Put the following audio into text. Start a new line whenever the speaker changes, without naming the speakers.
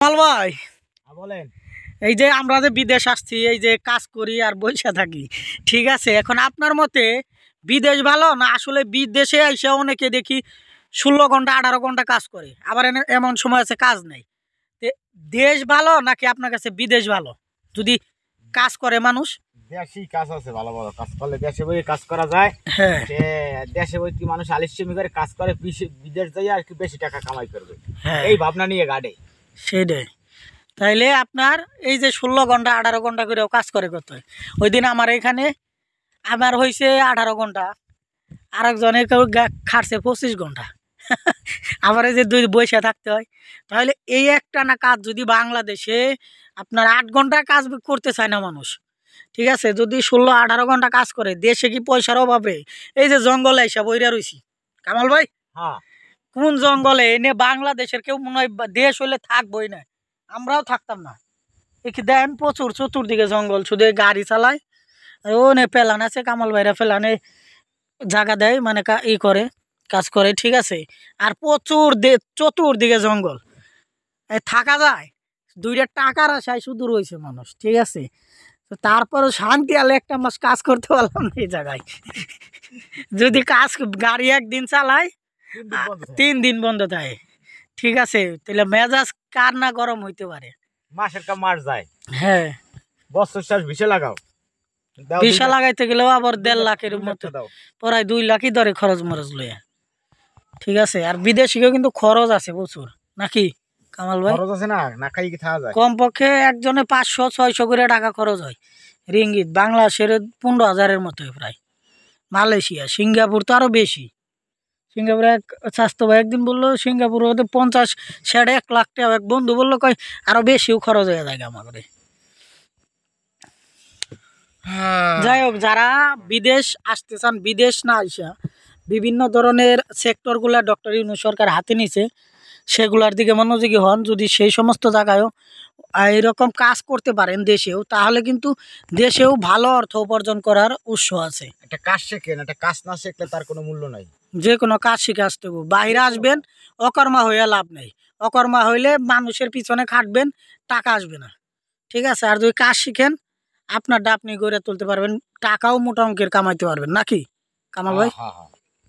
কামাল ভাই
বলেন,
এই যে আমরা যে বিদেশ আসছি, এই যে কাজ করি আর বসে থাকি, ঠিক আছে, এখন আপনার মতে বিদেশ ভালো না আসলে বিদেশে এসে অনেকে দেখি 16 ঘন্টা 18 ঘন্টা কাজ করে, আবার এমন সময় আছে কাজ নেই। দেশ ভালো নাকি আপনার কাছে বিদেশ ভালো? যদি কাজ করে মানুষ,
দেশি কাজ আছে, ভালো ভালো কাজ করলে দেশে বই কাজ করা যায়।
হ্যাঁ,
দেশে বই কি মানুষ আলিস্যমি করে কাজ করে, বিদেশ যাই আর কি বেশি টাকা কামাই করবে,
হ্যাঁ,
এই ভাবনা নিয়ে গাড়ে
সেটাই। তাইলে আপনার এই যে 16 ঘন্টা 18 ঘন্টা করেও কাজ করে কত হয়? ওই দিন আমার এখানে আমার হয়েছে 18 ঘন্টা, আরেকজনে কেউ খাটছে 25 ঘন্টা। আবার এই যে দুই বসে থাকতে হয়। তাহলে এই একটা না কাজ যদি বাংলাদেশে আপনার 8 ঘন্টা কাজ করতে চায় না মানুষ, ঠিক আছে, যদি 16-18 ঘন্টা কাজ করে, দেশে কি পয়সার অভাবে এই যে জঙ্গলে এসে বইরা রয়েছি কামাল ভাই?
হ্যাঁ,
কোন জঙ্গলে এনে বাংলাদেশের কেউ মনে হয় দেশ হইলে থাকবোই না, আমরাও থাকতাম না। দেখি দেন প্রচুর চতুর্দিকে জঙ্গল, শুধু গাড়ি চালায়। ও নে ফেলান আছে, কামাল ভাইরা ফেলানে জায়গা দেয়, মানে ই করে, কাজ করে, ঠিক আছে। আর প্রচুর চতুর্দিকে জঙ্গল, থাকা যায়, দুইটা টাকার আশায় শুধু রয়েছে মানুষ, ঠিক আছে। তো তারপরে শান্তি আলে একটা মাস কাজ করতে পারলাম না এই জায়গায়। যদি কাজ গাড়ি একদিন চালায় 3 দিন বন্ধ থাকে, ঠিক আছে, তাহলে মেজাজ কার না গরম হইতে পারে।
মাসের কাম মার যায়,
হ্যাঁ,
বছর শেষ ভিসা লাগাও,
ভিসা লাগাইতে গেলেও আবার 1.5 লাখের মতো, প্রায় 2 লাখই ধরে খরচ মরচ লইয়া, ঠিক আছে। আর বিদেশিকেও কিন্তু খরচ আছে প্রচুর, নাকি কামাল ভাই?
খরচ আছে না, না খাই কি থাকা যায়?
কমপক্ষে একজনে 500-600 করে টাকা খরচ হয় রিঙ্গিত, বাংলাদেশের 15,000-এর মতো প্রায়। মালয়েশিয়া, সিঙ্গাপুর তো আরো বেশি। সিঙ্গাপুরে এক স্বাস্থ্য ভাই একদিন বললো সিঙ্গাপুর হতে 50-1.5 লাখ টাকা, এক বন্ধু বললো কয় আরো বেশিও খরচ হয়ে যায় আমাদের। যাই হোক, যারা বিদেশ আসতে চান, বিদেশ না আইসা বিভিন্ন ধরনের সেক্টরগুলা ডক্টর ইউনূস সরকার হাতে নিছে, সেগুলার দিকে মনোযোগী হন। যদি সেই সমস্ত জায়গায়ও এরকম কাজ করতে পারেন দেশেও, তাহলে কিন্তু দেশেও ভালো অর্থ উপার্জন করার উৎস আছে।
একটা কাজ শেখেন, একটা কাজ না শিখলে তার কোনো মূল্য নাই।
যে কোনো কাজ শিখে আসতে হবে। বাইরে আসবেন অকর্মা হইয়া লাভ নেই, অকর্মা হইলে মানুষের পিছনে খাটবেন, টাকা আসবে না, ঠিক আছে। আর যদি কাজ শিখেন আপনারটা আপনি গড়ে তুলতে পারবেন, টাকাও মোটা অঙ্কের কামাইতে পারবেন, নাকি কামাল ভাই?
হ্যাঁ, হ্যাঁ।